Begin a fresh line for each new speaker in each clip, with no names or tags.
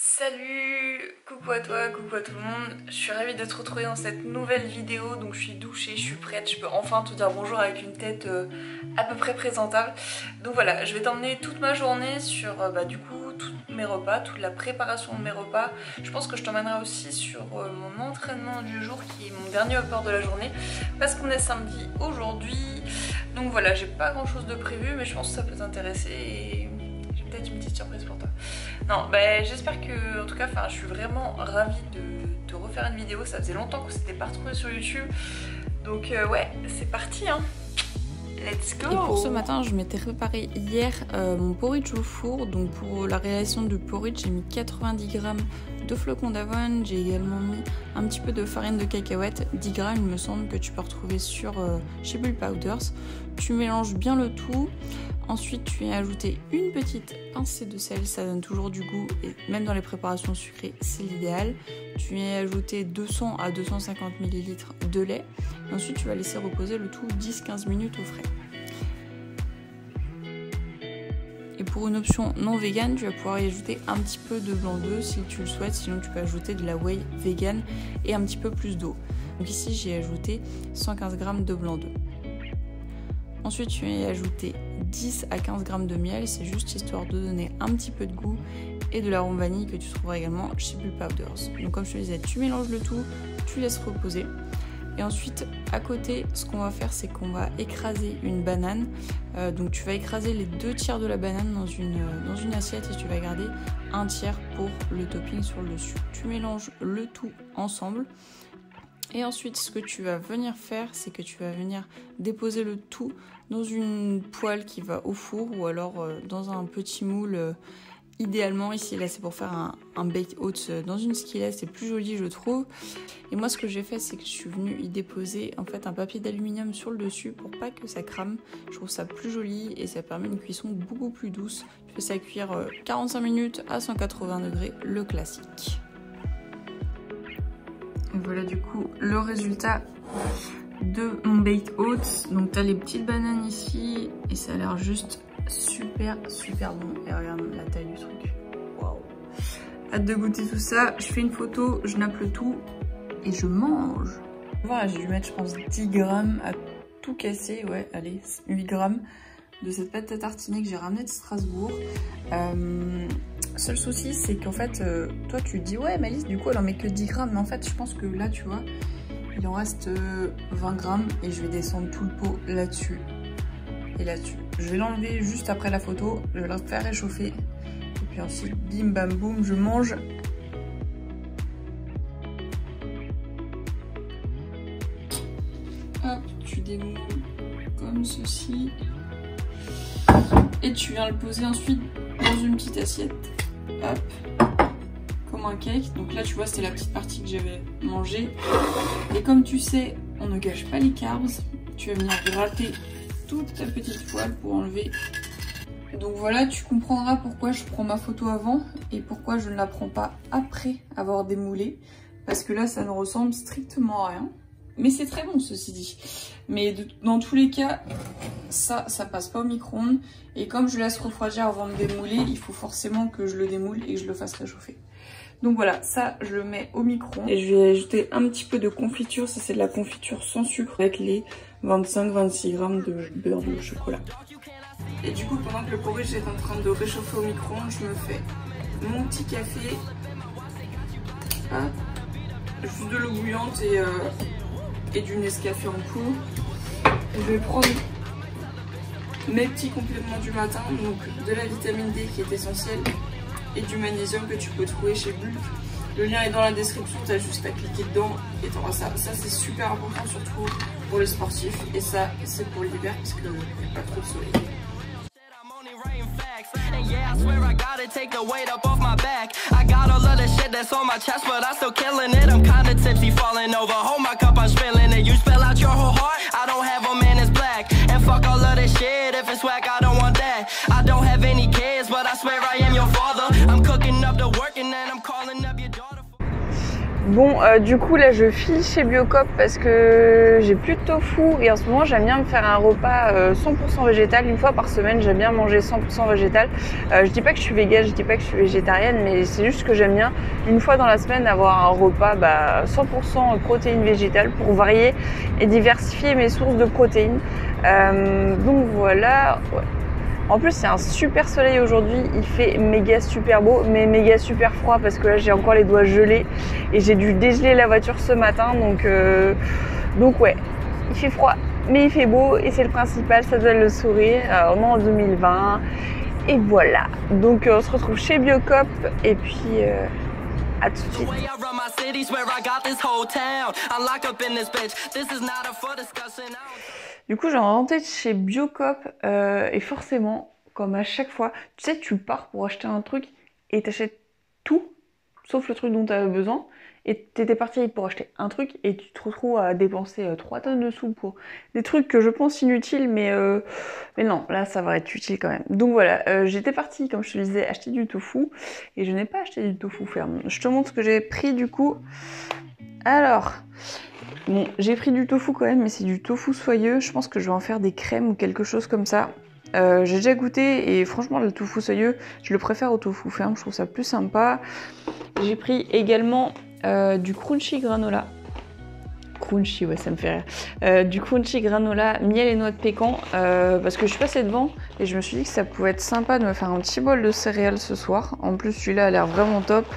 Salut, coucou à toi, coucou à tout le monde. Je suis ravie de te retrouver dans cette nouvelle vidéo. Donc je suis douchée, je suis prête, je peux enfin te dire bonjour avec une tête à peu près présentable. Donc voilà, je vais t'emmener toute ma journée sur du coup tous mes repas, toute la préparation de mes repas. Je pense que je t'emmènerai aussi sur mon entraînement du jour qui est mon dernier report de la journée parce qu'on est samedi aujourd'hui. Donc voilà, j'ai pas grand chose de prévu mais je pense que ça peut t'intéresser et j'ai peut-être une petite surprise pour toi. Non, j'espère que, en tout cas, je suis vraiment ravie de te refaire une vidéo. Ça faisait longtemps que c'était pas retrouvé sur YouTube. Donc ouais, c'est parti hein. Let's go.
Et pour ce matin, je m'étais préparé hier mon porridge au four. Donc pour la réalisation du porridge, j'ai mis 90 g de flocons d'avoine. J'ai également mis un petit peu de farine de cacahuète, 10 g il me semble, que tu peux retrouver chez Bull Powders. Tu mélanges bien le tout. Ensuite, tu y as ajouté une petite pincée de sel, ça donne toujours du goût et même dans les préparations sucrées, c'est l'idéal. Tu y as ajouté 200 à 250 ml de lait. Et ensuite, tu vas laisser reposer le tout 10-15 minutes au frais. Et pour une option non vegan, tu vas pouvoir y ajouter un petit peu de blanc d'œuf si tu le souhaites. Sinon, tu peux ajouter de la whey vegan et un petit peu plus d'eau. Donc ici, j'ai ajouté 115 g de blanc d'œuf. Ensuite, tu vas y ajouter 10 à 15 g de miel, c'est juste histoire de donner un petit peu de goût et de l'arôme vanille que tu trouveras également chez Bull Powders. Donc comme je te disais, tu mélanges le tout, tu laisses reposer. Et ensuite, à côté, ce qu'on va faire, c'est qu'on va écraser une banane. Donc tu vas écraser les 2 tiers de la banane dans une assiette et tu vas garder un tiers pour le topping sur le dessus. Tu mélanges le tout ensemble. Et ensuite, ce que tu vas venir faire, c'est que tu vas venir déposer le tout dans une poêle qui va au four ou alors dans un petit moule. Idéalement, ici, là, c'est pour faire un baked oats dans une skillet, c'est plus joli, je trouve. Et moi, ce que j'ai fait, c'est que je suis venue y déposer en fait un papier d'aluminium sur le dessus pour pas que ça crame. Je trouve ça plus joli et ça permet une cuisson beaucoup plus douce. Tu fais ça cuire 45 minutes à 180 degrés, le classique. Et voilà du coup le résultat de mon baked oats. Donc t'as les petites bananes ici et ça a l'air juste super bon. Et regarde la taille du truc. Waouh. Hâte de goûter tout ça. Je fais une photo, je nappe le tout et je mange. Voilà, j'ai dû mettre je pense 10 g à tout casser. Ouais, allez, 8 g de cette pâte à tartiner que j'ai ramenée de Strasbourg. Seul souci, c'est qu'en fait, toi tu te dis ouais Malice, du coup elle en met que 10 g, mais en fait je pense que là tu vois, il en reste 20 g et je vais descendre tout le pot là-dessus et là-dessus. Je vais l'enlever juste après la photo, je vais la faire réchauffer et puis ensuite bim bam boum, je mange. Hop, tu démoules comme ceci et tu viens le poser ensuite dans une petite assiette. Hop, comme un cake. Donc là tu vois c'est la petite partie que j'avais mangée. Et comme tu sais, on ne gâche pas les carbs. Tu vas venir gratter toute ta petite poêle pour enlever. Donc voilà, tu comprendras pourquoi je prends ma photo avant et pourquoi je ne la prends pas après avoir démoulé. Parce que là ça ne ressemble strictement à rien. Mais c'est très bon ceci dit. Mais dans tous les cas, ça passe pas au micro-ondes. Et comme je laisse refroidir avant de démouler, il faut forcément que je le démoule et que je le fasse réchauffer. Donc voilà, ça je le mets au micro-ondes. Et je vais ajouter un petit peu de confiture. Ça c'est de la confiture sans sucre avec les 25-26 g de beurre de chocolat. Et du coup, pendant que le porridge est en train de réchauffer au micro-ondes, je me fais mon petit café. Hop. Juste de l'eau bouillante et du Nescafé en poudre. Je vais prendre mes petits compléments du matin, donc de la vitamine D qui est essentielle et du magnésium que tu peux trouver chez Bull. Le lien est dans la description, tu as juste à cliquer dedans et tu auras ça. Ça c'est super important surtout pour les sportifs et ça c'est pour l'hiver parce qu'il n'y a pas trop de soleil.
And yeah, I swear I gotta take the weight up off my back. I got all of the shit that's on my chest, but I'm still killing it. I'm kinda tipsy, falling over. Hold my cup, I'm spilling it. You spill out your whole heart, I don't have a man, it's black. And fuck all of this shit, if it's whack, I don't want that. I don't have any kids, but I swear I am your father. I'm cooking up the work and then I'm calling up your daughter.
Bon, du coup là je file chez Biocop parce que j'ai plus de tofu et en ce moment j'aime bien me faire un repas 100% végétal. Une fois par semaine j'aime bien manger 100% végétal. Je dis pas que je suis végane, je dis pas que je suis végétarienne, mais c'est juste que j'aime bien une fois dans la semaine avoir un repas 100% protéines végétales pour varier et diversifier mes sources de protéines. Donc voilà. Ouais. En plus c'est un super soleil aujourd'hui, il fait méga super beau mais méga super froid parce que là j'ai encore les doigts gelés et j'ai dû dégeler la voiture ce matin donc ouais, il fait froid mais il fait beau et c'est le principal, ça donne le sourire. On est en 2020 et voilà, donc on se retrouve chez Biocop et puis à tout de suite. Du coup, j'ai rentré chez Biocop et forcément, comme à chaque fois, tu sais, tu pars pour acheter un truc et t'achètes tout, sauf le truc dont tu as besoin. Et t'étais parti pour acheter un truc et tu te retrouves à dépenser 3 tonnes de sous pour des trucs que je pense inutiles, mais non, là ça va être utile quand même. Donc voilà, j'étais partie, comme je te disais, acheter du tofu et je n'ai pas acheté du tofu ferme. Je te montre ce que j'ai pris du coup. Alors... Bon, j'ai pris du tofu quand même, mais c'est du tofu soyeux. Je pense que je vais en faire des crèmes ou quelque chose comme ça. J'ai déjà goûté et franchement, le tofu soyeux, je le préfère au tofu ferme. Je trouve ça plus sympa. J'ai pris également du crunchy granola. Crunchy, ouais, ça me fait rire. Du crunchy granola, miel et noix de pécan. Parce que je suis passée devant et je me suis dit que ça pouvait être sympa de me faire un petit bol de céréales ce soir. En plus, celui-là a l'air vraiment top.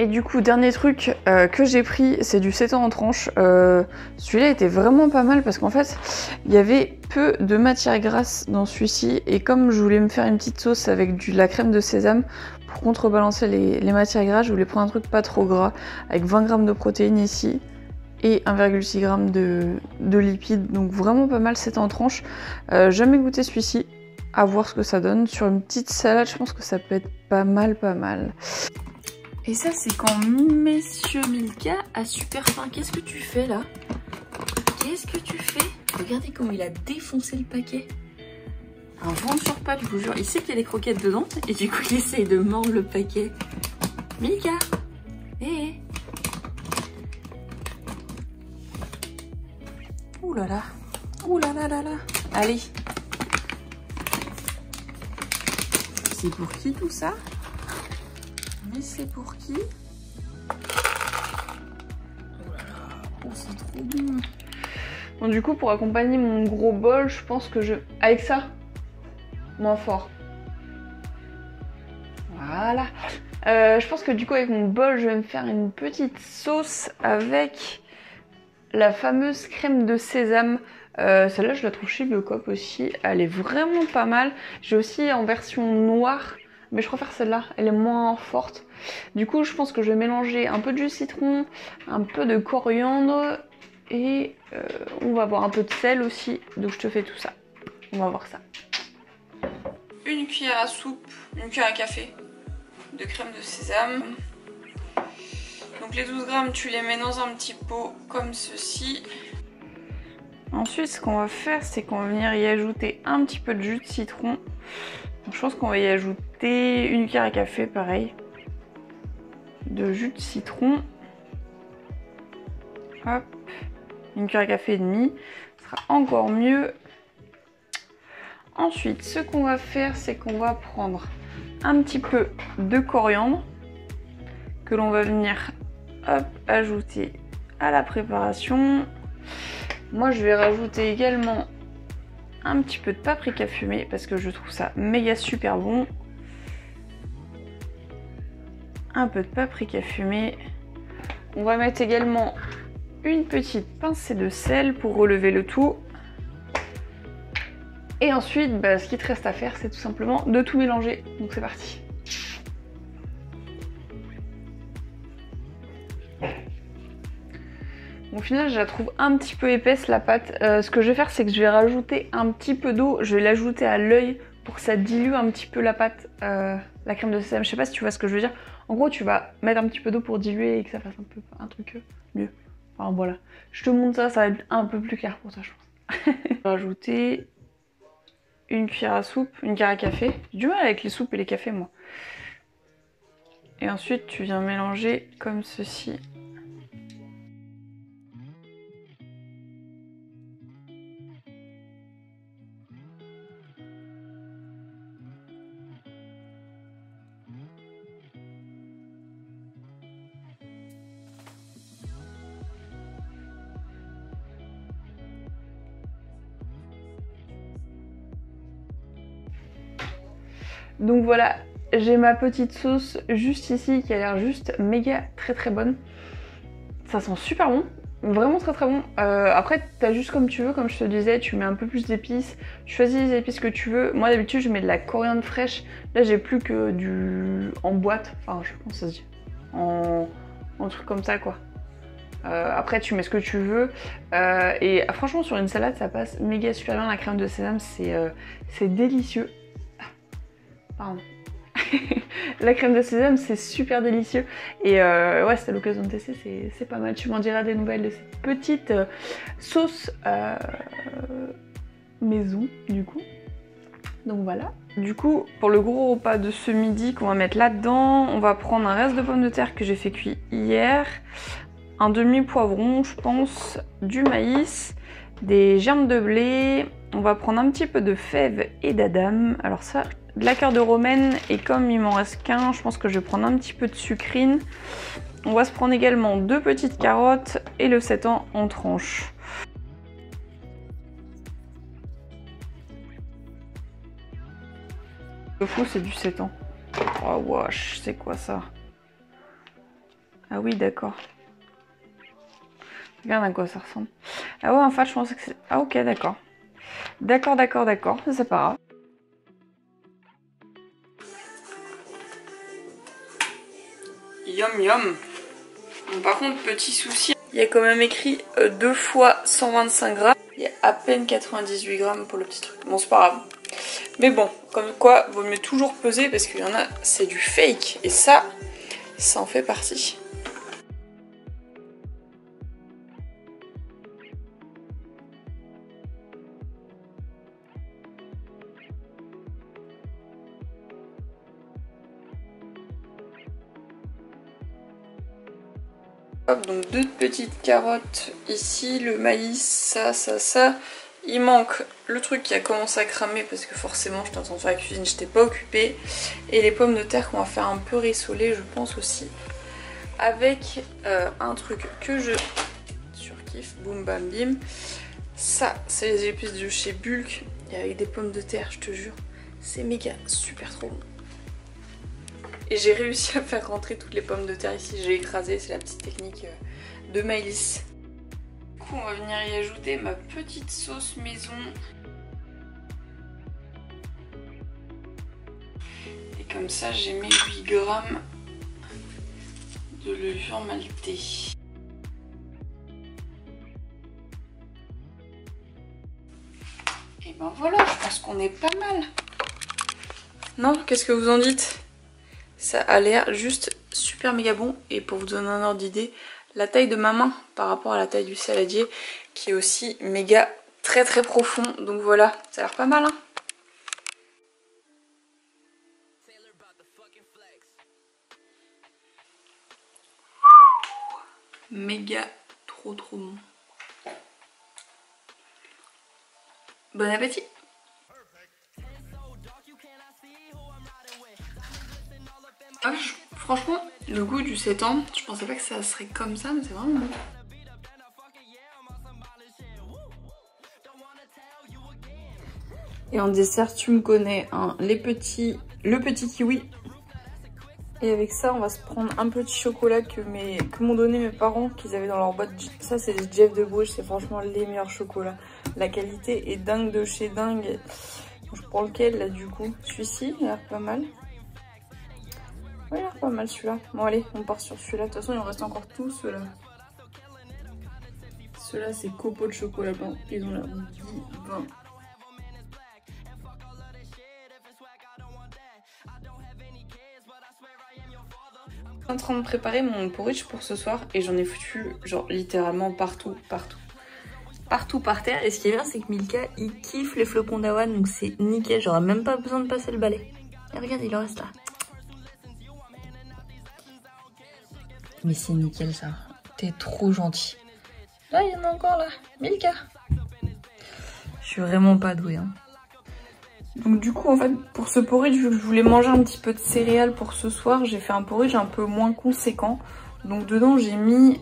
Et du coup, dernier truc que j'ai pris, c'est du sétan en tranches. Celui-là était vraiment pas mal parce qu'en fait, il y avait peu de matière grasse dans celui-ci. Et comme je voulais me faire une petite sauce avec de la crème de sésame pour contrebalancer les matières grasses, je voulais prendre un truc pas trop gras avec 20 g de protéines ici et 1,6 g de lipides. Donc vraiment pas mal sétan en tranches. Jamais goûté celui-ci. À voir ce que ça donne. Sur une petite salade, je pense que ça peut être pas mal. Et ça, c'est quand Monsieur Milka a super faim. Qu'est-ce que tu fais là? Qu'est-ce que tu fais? Regardez comment il a défoncé le paquet. Un ventre sur pattes, je vous jure. Il sait qu'il y a des croquettes dedans et du coup, il essaye de mordre le paquet. Milka! Hé! Ouh là là! Ouh là là là là! Allez! C'est pour qui tout ça? Mais c'est pour qui? Oh là là, oh c'est trop bon. Bon du coup pour accompagner mon gros bol, je pense que avec ça, moins fort. Voilà. Je pense que du coup avec mon bol, je vais me faire une petite sauce avec la fameuse crème de sésame. Celle-là je la trouve chez Biocop aussi. Elle est vraiment pas mal. J'ai aussi en version noire. Mais je préfère celle-là, elle est moins forte. Du coup, je pense que je vais mélanger un peu de jus de citron, un peu de coriandre et on va avoir un peu de sel aussi. Donc je te fais tout ça. On va voir ça. Une cuillère à soupe, une cuillère à café de crème de sésame. Donc les 12 grammes, tu les mets dans un petit pot comme ceci. Ensuite, ce qu'on va faire, c'est qu'on va venir y ajouter un petit peu de jus de citron. Donc, je pense qu'on va y ajouter une cuillère à café, pareil, de jus de citron. Hop, une cuillère à café et demi, ce sera encore mieux. Ensuite, ce qu'on va faire, c'est qu'on va prendre un petit peu de coriandre que l'on va venir hop, ajouter à la préparation. Moi, je vais rajouter également un petit peu de paprika fumé parce que je trouve ça méga super bon. Un peu de paprika fumé. On va mettre également une petite pincée de sel pour relever le tout. Et ensuite, ce qui te reste à faire, c'est tout simplement de tout mélanger. Donc c'est parti. Au final, je la trouve un petit peu épaisse la pâte. Ce que je vais faire, c'est que je vais rajouter un petit peu d'eau. Je vais l'ajouter à l'œil pour que ça dilue un petit peu la pâte, la crème de sésame. Je sais pas si tu vois ce que je veux dire. En gros, tu vas mettre un petit peu d'eau pour diluer et que ça fasse un truc mieux. Enfin voilà. Je te montre ça, ça va être un peu plus clair pour toi, je pense. Je vais rajouter une cuillère à soupe, une cuillère à café. J'ai du mal avec les soupes et les cafés, moi. Et ensuite, tu viens mélanger comme ceci. Donc voilà, j'ai ma petite sauce juste ici qui a l'air juste méga très bonne. Ça sent super bon, vraiment très bon. Après t'as juste comme tu veux, comme je te disais, tu mets un peu plus d'épices, tu choisis les épices que tu veux. Moi d'habitude je mets de la coriandre fraîche, là j'ai plus que du en boîte, enfin je pense que ça se dit, en truc comme ça quoi. Après tu mets ce que tu veux et franchement sur une salade ça passe méga super bien. La crème de sésame c'est délicieux. Pardon. La crème de sésame c'est super délicieux et ouais c'était l'occasion de tester, c'est pas mal. Tu m'en diras des nouvelles de cette petite sauce maison du coup. Donc voilà. Du coup pour le gros repas de ce midi qu'on va mettre là-dedans, on va prendre un reste de pommes de terre que j'ai fait cuire hier, un demi-poivron je pense, du maïs, des germes de blé, on va prendre un petit peu de fèves et d'adam, alors ça, de la cœur de romaine, et comme il m'en reste qu'un, je pense que je vais prendre un petit peu de sucrine. On va se prendre également 2 petites carottes et le 7 ans en tranches. Le fou c'est du 7 ans. Oh wesh, c'est quoi ça? Ah oui d'accord. Regarde à quoi ça ressemble. Ah ouais en fait je pensais que c'est... Ah ok d'accord. D'accord, c'est pas grave. Yum. Bon, par contre petit souci, il y a quand même écrit 2 fois 125 grammes. Il y a à peine 98 grammes pour le petit truc. Bon c'est pas grave. Mais bon, comme quoi, vaut mieux toujours peser parce qu'il y en a, c'est du fake. Et ça en fait partie. Hop, donc 2 petites carottes ici, le maïs, ça. Il manque le truc qui a commencé à cramer parce que forcément j'étais en train de faire la cuisine, j'étais pas occupée. Et les pommes de terre qu'on va faire un peu rissoler je pense aussi. Avec un truc que je surkiffe, boum bam bim. Ça c'est les épices de chez Bulk et avec des pommes de terre je te jure. C'est méga super trop bon. Et j'ai réussi à faire rentrer toutes les pommes de terre ici, j'ai écrasé, c'est la petite technique de Maëlys. Du coup on va venir y ajouter ma petite sauce maison. Et comme ça j'ai mes 8 grammes de levure maltée. Et ben voilà, je pense qu'on est pas mal. Non, qu'est-ce que vous en dites? Ça a l'air juste super méga bon. Et pour vous donner un ordre d'idée, la taille de ma main par rapport à la taille du saladier qui est aussi méga très profond. Donc voilà, ça a l'air pas mal hein. Méga trop bon. Bon appétit. Ah, franchement, le goût du 7 ans, je pensais pas que ça serait comme ça, mais c'est vraiment bon. Et en dessert, tu me connais, hein, le petit kiwi. Et avec ça, on va se prendre un petit chocolat que m'ont donné mes parents, qu'ils avaient dans leur boîte. Ça, c'est les Jeff de Bruges, c'est franchement les meilleurs chocolats. La qualité est dingue de chez dingue. Je prends lequel là du coup? Celui-ci, il a l'air pas mal. Ouais, il a l'air pas mal celui-là. Bon allez, on part sur celui-là. De toute façon, il en reste encore tous ceux-là. Ceux-là, c'est copeaux de chocolat blanc. Ils ont l'air divins. Je suis en train de préparer mon porridge pour ce soir et j'en ai foutu genre littéralement partout par terre. Et ce qui est bien, c'est que Milka il kiffe les flocons d'avoine, donc c'est nickel, j'aurais même pas besoin de passer le balai. Et regarde, il en reste là. Mais c'est nickel ça, t'es trop gentil. Là il y en a encore là, Milka. Je suis vraiment pas douée hein. Donc du coup en fait pour ce porridge, vu que je voulais manger un petit peu de céréales pour ce soir, j'ai fait un porridge un peu moins conséquent. Donc dedans j'ai mis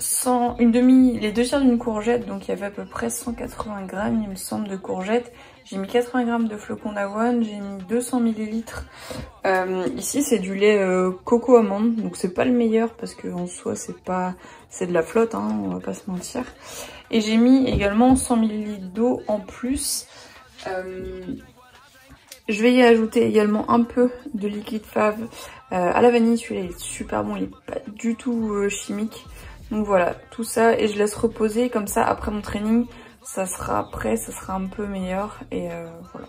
les 2 tiers d'une courgette, donc il y avait à peu près 180 grammes il me semble de courgettes. J'ai mis 80 grammes de flocons d'avoine, j'ai mis 200 millilitres. Ici c'est du lait coco amande, donc c'est pas le meilleur parce que en soi c'est de la flotte, hein, on va pas se mentir. Et j'ai mis également 100 millilitres d'eau en plus. Je vais y ajouter également un peu de liquide fave à la vanille. Celui-là il est super bon, il est pas du tout chimique. Donc voilà, tout ça, et je laisse reposer, comme ça après mon training ça sera prêt, ça sera un peu meilleur, et voilà.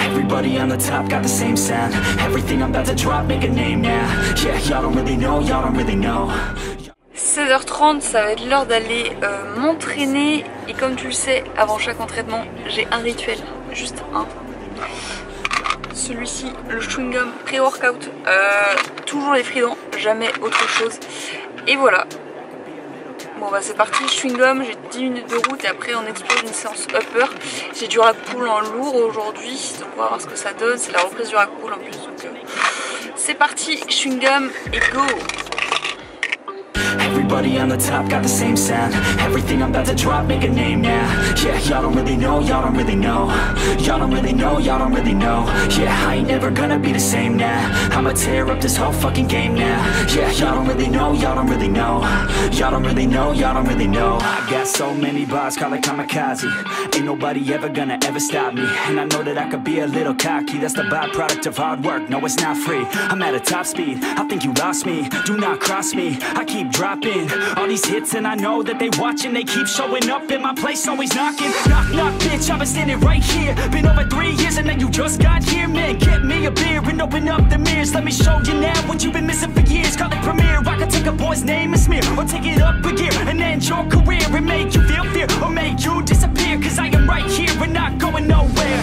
Everybody on the top got the same sound. Everything I'm about to drop, make a name now. Yeah, y'all don't really know, y'all don't really know.
16h30, ça va être l'heure d'aller m'entraîner, et comme tu le sais, avant chaque entraînement, j'ai un rituel, juste un. Celui-ci, le chewing-gum pré-workout, toujours les fridans, jamais autre chose. Et voilà. Bon bah c'est parti, chewing-gum, j'ai 10 minutes de route et après on explose une séance upper. J'ai du rack pull en lourd aujourd'hui, donc on va voir ce que ça donne. C'est la reprise du rack pull en plus, donc c'est parti, chewing-gum et go.
Everybody on the top got the same sound. Everything I'm about to drop, make a name now. Yeah, y'all don't really know, y'all don't really know. Y'all don't really know, y'all don't really know. Yeah, I ain't never gonna be the same now. I'ma tear up this whole fucking game now. Yeah, y'all don't really know, y'all don't really know. Y'all don't really know, y'all don't really know. I got so many bars, call it kamikaze. Ain't nobody ever gonna ever stop me. And I know that I could be a little cocky. That's the byproduct of hard work, no it's not free. I'm at a top speed, I think you lost me. Do not cross me, I keep dropping all these hits and I know that they watching. They keep showing up in my place, always knocking. Knock, knock, bitch, I've been standing right here. Been over 3 years and then you just got here. Man, get me a beer and open up the mirrors. Let me show you now what you've been missing for years. Call it premiere, I can take a boy's name and smear, or take it up a gear and end your career and make you feel fear, or make you disappear. Cause I am right here and not going nowhere.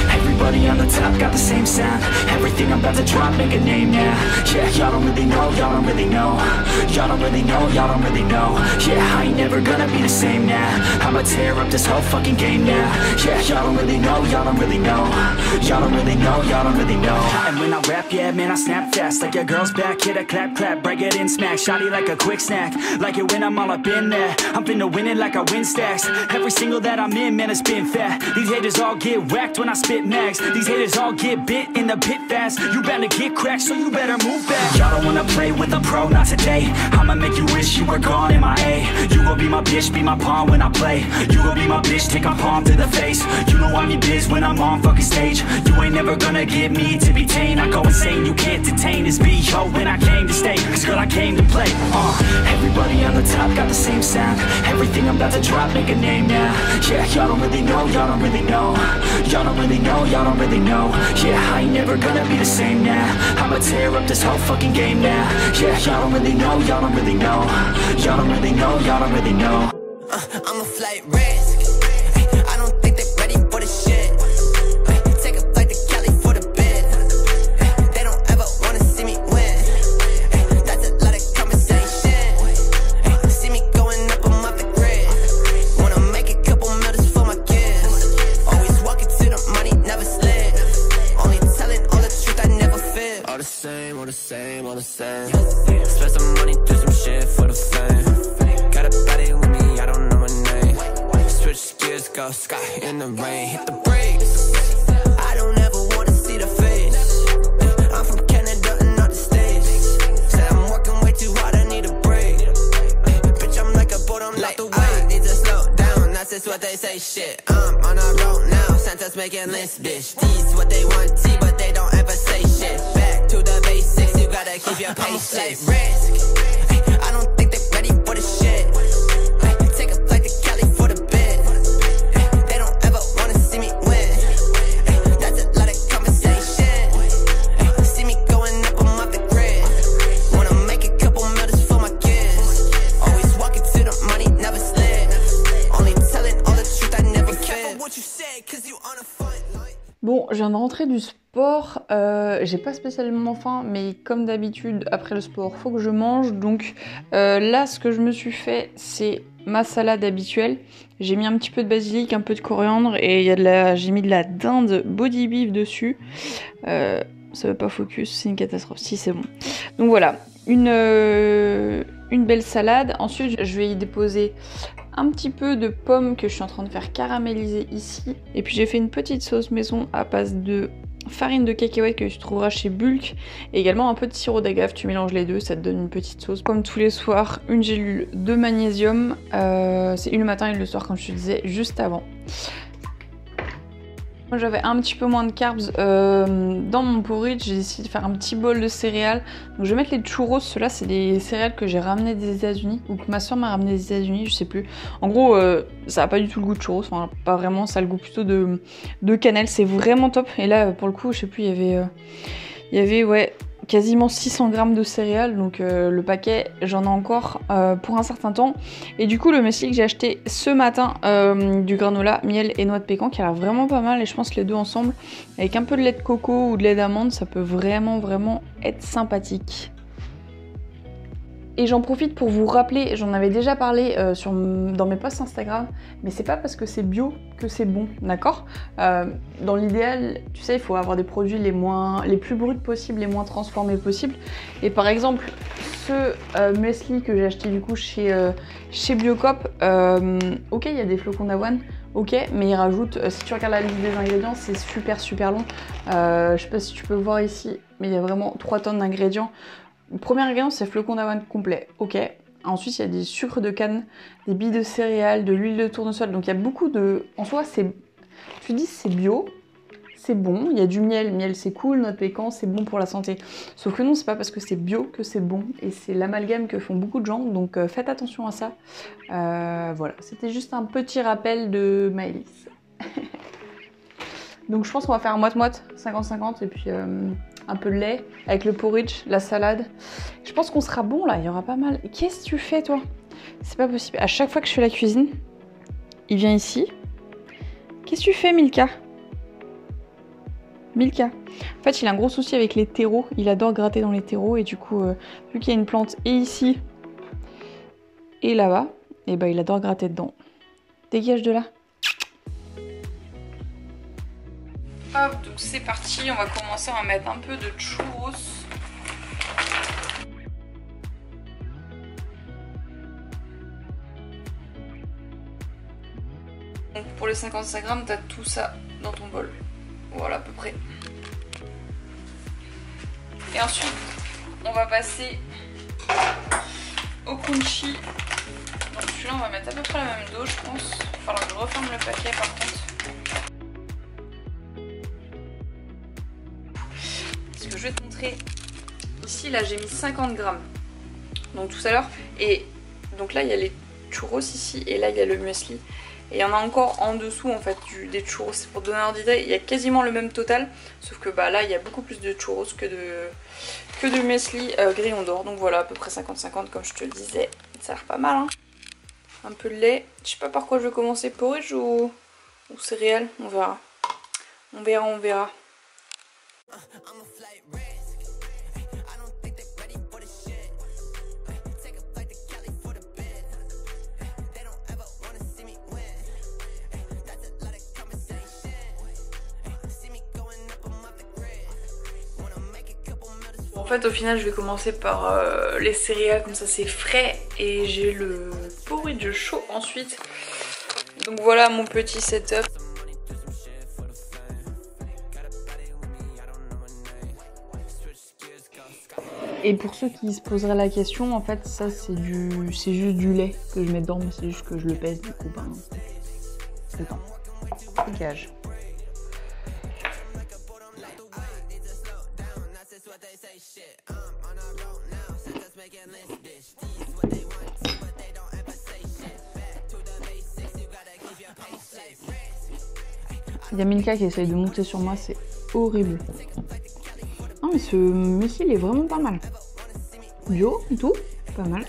Everybody on the top got the same sound. Everything I'm about to drop, make a name now. Yeah, y'all don't really know, y'all don't really know. Y'all don't really know, y'all don't really know. Yeah, I ain't never gonna be the same now. I'ma tear up this whole fucking game now. Yeah, y'all don't really know, y'all don't really know. Y'all don't really know, y'all don't really know. And when I rap, yeah, man, I snap fast. Like your girl's back, hit a clap, clap, break it in, smack. Shotty like a quick snack, like it when I'm all up in there. I'm finna win it like I win stacks. Every single that I'm in, man, it's been fat. These haters all get whacked when I spit max. These haters all get bit in the pit fast. You better get cracked, so you better move back. Y'all don't wanna play with a pro, not today. I'ma make you wish you were gone in my A. You gon' be my bitch, be my pawn when I play. You gon' be my bitch, take my palm to the face. You know I'm in biz when I'm on fucking stage. You ain't never gonna get me to be tame. I go insane, you can't detain this beat, yo, when I came to stay. Cause girl, I came to play. Everybody on the top got the same sound. Everything I'm about to drop, make a name now. Yeah, y'all don't really know, y'all don't really know. Y'all don't really know, y'all don't really know. Yeah, I ain't never gonna be the same now. I'ma tear up this whole fucking game now. Yeah, y'all don't really know, y'all don't really know. Y'all don't really know, y'all don't really know.
I'm a flight risk. I don't think they're ready for the shit. Take a flight to Cali for the bid. They don't ever wanna see me win. That's a lot of conversation. See me going up, I'm off the grid. Wanna make a couple millions for my kids. Always walking to the money, never slid. Only telling all the truth, I never fib. All the same, all the same, all the same. Spend some money, do some shit for the fame. Got a baddie with me, I don't know her name. Switch gears, go sky in the rain. Hit the brakes. I don't ever wanna see the face. I'm from Canada and not the States. Say I'm working way too hard, I need a break. Bitch, I'm like a boat, I'm like the way. Need to slow down, that's just what they say. Shit, I'm on a road now. Santa's making lists, bitch. These what they want, see, but they don't ever say shit. Back to the basics, you gotta keep your pace. Risk. I don't think they're ready for the shit. Take a flight to Cali for the bid. They don't ever wanna see me win. That's a lot of conversation. See me going up, I'm off the grid. Wanna make a couple millions for my kids. Always walking to the money, never slid. Only telling all the truth, I never fib. What you say, 'cause you on a fight line.
Bon, Bon, je viens de rentrer du sport, j'ai pas spécialement faim, mais comme d'habitude, après le sport, faut que je mange. Donc là, ce que je me suis fait, c'est ma salade habituelle. J'ai mis un petit peu de basilic, un peu de coriandre, et j'ai mis de la dinde body beef dessus. Ça veut pas focus, c'est une catastrophe. Si, c'est bon. Donc voilà, une belle salade. Ensuite, je vais y déposer un petit peu de pommes que je suis en train de faire caraméliser ici. Et puis j'ai fait une petite sauce maison à base de farine de cacahuète que tu trouveras chez Bulk. Et également un peu de sirop d'agave, tu mélanges les deux, ça te donne une petite sauce. Comme tous les soirs, une gélule de magnésium. C'est une le matin et le soir, comme je te disais, juste avant. Moi j'avais un petit peu moins de carbs dans mon porridge, j'ai décidé de faire un petit bol de céréales. Donc je vais mettre les churros, ceux-là c'est des céréales que j'ai ramenées des États-Unis ou que ma soeur m'a ramené des États-Unis, je sais plus. En gros ça a pas du tout le goût de churros, enfin pas vraiment, ça a le goût plutôt de cannelle, c'est vraiment top. Et là pour le coup je sais plus, il y avait ouais, quasiment 600 grammes de céréales, donc le paquet j'en ai encore pour un certain temps. Et du coup le muesli que j'ai acheté ce matin, du granola, miel et noix de pécan, qui a l'air vraiment pas mal, et je pense que les deux ensemble avec un peu de lait de coco ou de lait d'amande, ça peut vraiment être sympathique. Et j'en profite pour vous rappeler, j'en avais déjà parlé dans mes posts Instagram, mais c'est pas parce que c'est bio que c'est bon, d'accord? Dans l'idéal, tu sais, il faut avoir des produits les plus bruts possibles, les moins transformés possibles. Et par exemple, ce muesli que j'ai acheté du coup chez Biocop, ok, il y a des flocons d'avoine, ok, mais il rajoute, si tu regardes la liste des ingrédients, c'est super long. Je sais pas si tu peux voir ici, mais il y a vraiment 3 tonnes d'ingrédients. Le premier ingrédient, c'est flocons d'avoine complet, ok. Ensuite, il y a des sucres de canne, des billes de céréales, de l'huile de tournesol. Donc il y a beaucoup de... En soi, tu dis c'est bio, c'est bon. Il y a du miel, c'est cool, noix de pécan, c'est bon pour la santé. Sauf que non, c'est pas parce que c'est bio que c'est bon. Et c'est l'amalgame que font beaucoup de gens, donc faites attention à ça. Voilà, c'était juste un petit rappel de Maëlys. Donc je pense qu'on va faire un moite-moite, 50-50, et puis... un peu de lait, avec le porridge, la salade. Je pense qu'on sera bon là, il y aura pas mal. Qu'est-ce que tu fais toi? C'est pas possible. À chaque fois que je fais la cuisine, il vient ici. Qu'est-ce que tu fais Milka? Milka. En fait, il a un gros souci avec les terreaux. Il adore gratter dans les terreaux et du coup, vu qu'il y a une plante et ici et là-bas, et ben il adore gratter dedans. Dégage de là. Hop, donc c'est parti, on va commencer, on va mettre un peu de churros. Donc pour les 55 grammes, t'as tout ça dans ton bol. Voilà à peu près. Et ensuite, on va passer au crunchy. Donc celui-là, on va mettre à peu près la même dose, je pense. Il va falloir que je referme le paquet par contre. Je vais te montrer ici, là j'ai mis 50 grammes donc tout à l'heure, et donc là il y a les churros ici et là il y a le muesli et il y en a encore en dessous en fait des churros. C'est pour donner un détail, il y a quasiment le même total sauf que bah là il y a beaucoup plus de churros que de muesli grillon d'or. Donc voilà, à peu près 50-50 comme je te le disais, ça a l'air pas mal hein. Un peu de lait, je sais pas par quoi je vais commencer, porridge ou céréales, on verra. En fait au final je vais commencer par les céréales, comme ça c'est frais et j'ai le porridge chaud ensuite. Donc voilà mon petit setup. Et pour ceux qui se poseraient la question, en fait ça c'est juste du lait que je mets dedans, mais c'est juste que je le pèse du coup, ben c'est le temps. Dégage. Il y a Milka qui essaye de monter sur moi, c'est horrible. Non mais ce muesli il est vraiment pas mal. Bio et tout, pas mal.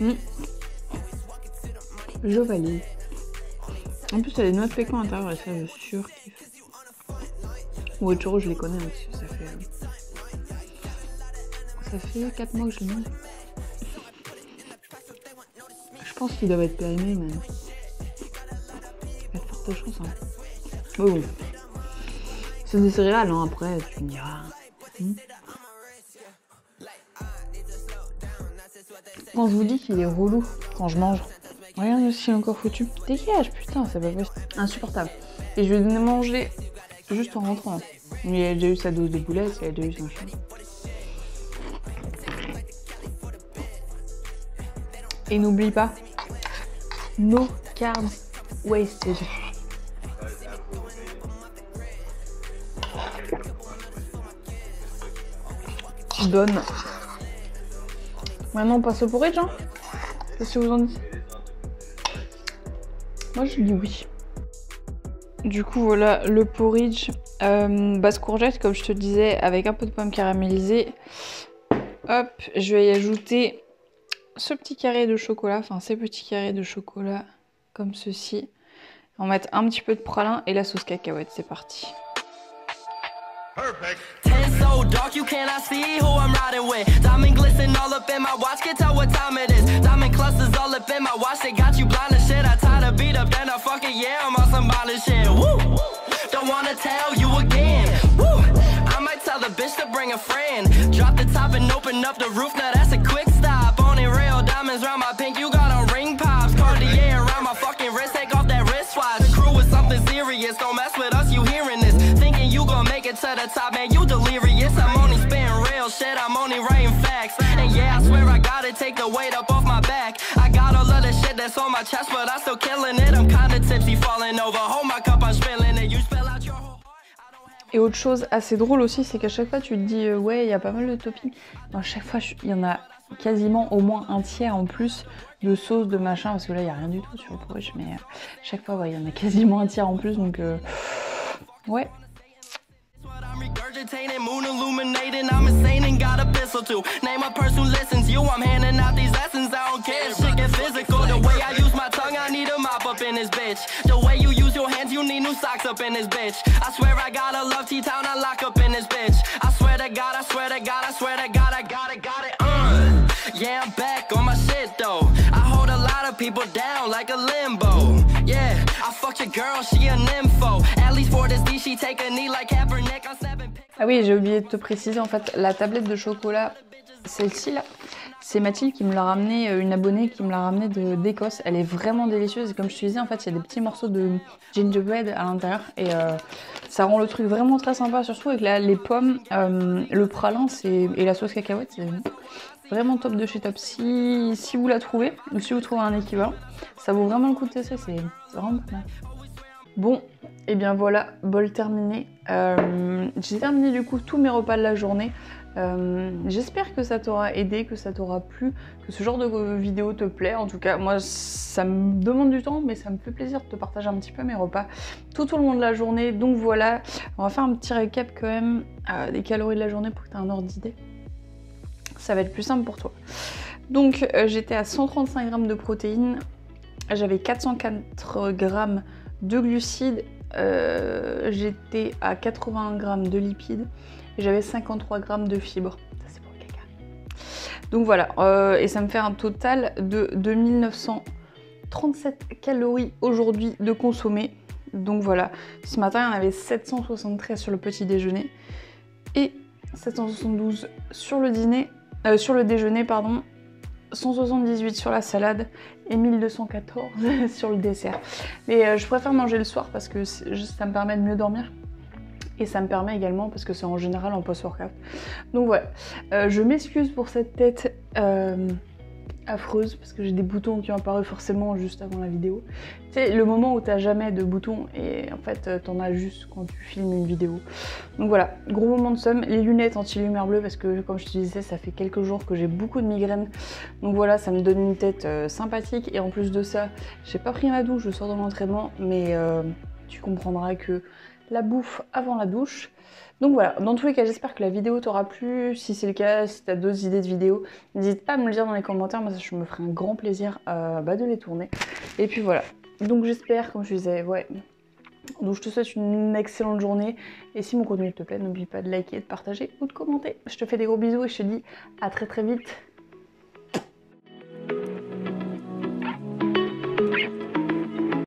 Ouais. Je valide. En plus, il y a des noix de pécan à l'intérieur et ça, je surkiffe. Ou les churros, je les connais aussi. Ça fait 4 mois que je les mange. Je pense qu'ils doivent être périmés, mais. Il y a de fortes chances. Hein. Mais bon. C'est des céréales, hein, après, tu me diras. Quand je vous dis qu'il est relou quand je mange, regarde aussi encore foutu. Dégage, putain, c'est pas possible. Insupportable. Et je lui ai donné à manger juste en rentrant. Il a déjà eu sa dose de boulettes, il a déjà eu son chien. Et n'oublie pas, no carbs wasted. Donne. Maintenant on passe au porridge, hein. Qu'est-ce que vous en dites? Moi je dis oui. Du coup voilà le porridge basse courgette comme je te disais avec un peu de pommes caramélisées. Hop, je vais y ajouter ce petit carré de chocolat, enfin ces petits carrés de chocolat comme ceci. On va mettre un petit peu de pralin et la sauce cacahuète, c'est parti.
Perfect. So dark you cannot see who I'm riding with. Diamond glisten all up in my watch, can't tell what time it is. Diamond clusters all up in my watch, they got you blind as shit. I tie the beat up, then I fuck it, yeah, I'm on some violent shit. Woo! Don't wanna tell you again. Woo! I might tell the bitch to bring a friend. Drop the top and open up the roof, now that's a quick stop. Only real diamonds round my pink, you got on ring pops. Cartier around my fucking wrist, take off that wristwatch. The crew is something serious, don't mess with us, you hearing this. Thinking you gon' make it to the top, man, you delirious. I'm only spitting real shit, I'm only writing facts. And yeah, I swear I gotta take the weight up off my back. I got all of the shit that's on my chest, but I'm still killing it. I'm kinda tipsy, falling over. Hold my cup, I'm spilling it. You spill out your whole heart.
Et autre chose assez drôle aussi, c'est qu'à chaque fois tu te dis ouais, il y a pas mal de toppings. À chaque fois, il y en a quasiment au moins un tiers en plus de sauce, de machin, parce que là il n'y a rien du tout sur le porridge, mais chaque fois ouais, il y en a quasiment un tiers en plus, donc ouais.
I'm regurgitating, moon illuminating, I'm insane and got a pistol too. Name a person who listens, you, I'm handing out these lessons, I don't care, shit get physical. The way I use my tongue, I need a mop up in this bitch. The way you use your hands, you need new socks up in this bitch. I swear I gotta love T-Town, I lock up in this bitch. I swear to God, I swear to God, I swear to God, I got it. Yeah, I'm back on my shit though. I hold a lot of people down like a limbo. Yeah, I fucked your girl, she a nympho. At least for this D, she take a knee like Kaepernick on 7.
Ah oui, j'ai oublié de te préciser, en fait, la tablette de chocolat, celle-ci là, c'est Mathilde qui me l'a ramené, une abonnée qui me l'a ramené d'Écosse. Elle est vraiment délicieuse et comme je te disais, en fait, il y a des petits morceaux de gingerbread à l'intérieur et ça rend le truc vraiment très sympa, surtout avec les pommes, le pralin et la sauce cacahuète, c'est vraiment top de chez Top. Si vous la trouvez, ou si vous trouvez un équivalent, ça vaut vraiment le coup de tester, c'est vraiment pas mal. Bon, et bien voilà, bol terminé. J'ai terminé du coup tous mes repas de la journée. J'espère que ça t'aura aidé, que ça t'aura plu, que ce genre de vidéo te plaît. En tout cas, moi, ça me demande du temps, mais ça me fait plaisir de te partager un petit peu mes repas tout au long de la journée. Donc voilà, on va faire un petit récap quand même des calories de la journée pour que tu aies un ordre d'idée. Ça va être plus simple pour toi. Donc, j'étais à 135 g de protéines, j'avais 404 g de glucides, j'étais à 80 g de lipides et j'avais 53 g de fibres. Ça c'est pour le caca. Donc voilà, et ça me fait un total de 2937 calories aujourd'hui de consommer. Donc voilà, ce matin il y en avait 773 sur le petit déjeuner et 772 sur le dîner, sur le déjeuner pardon. 178 sur la salade et 1214 sur le dessert. Mais je préfère manger le soir parce que ça me permet de mieux dormir. Et ça me permet également parce que c'est en général en post-workout. Donc voilà, je m'excuse pour cette tête affreuse parce que j'ai des boutons qui ont apparu forcément juste avant la vidéo. C'est le moment où t'as jamais de boutons et en fait t'en as juste quand tu filmes une vidéo. Donc voilà, gros moment de somme, les lunettes anti-lumière bleue parce que comme je te disais ça fait quelques jours que j'ai beaucoup de migraines. Donc voilà, ça me donne une tête sympathique et en plus de ça, j'ai pas pris ma douche, je sors de l'entraînement mais tu comprendras que la bouffe avant la douche. Donc voilà, dans tous les cas, j'espère que la vidéo t'aura plu. Si c'est le cas, si t'as d'autres idées de vidéos, n'hésite pas à me le dire dans les commentaires. Moi, ça, je me ferai un grand plaisir de les tourner. Et puis voilà, donc j'espère, comme je disais, ouais. Donc je te souhaite une excellente journée. Et si mon contenu te plaît, n'oublie pas de liker, de partager ou de commenter. Je te fais des gros bisous et je te dis à très vite.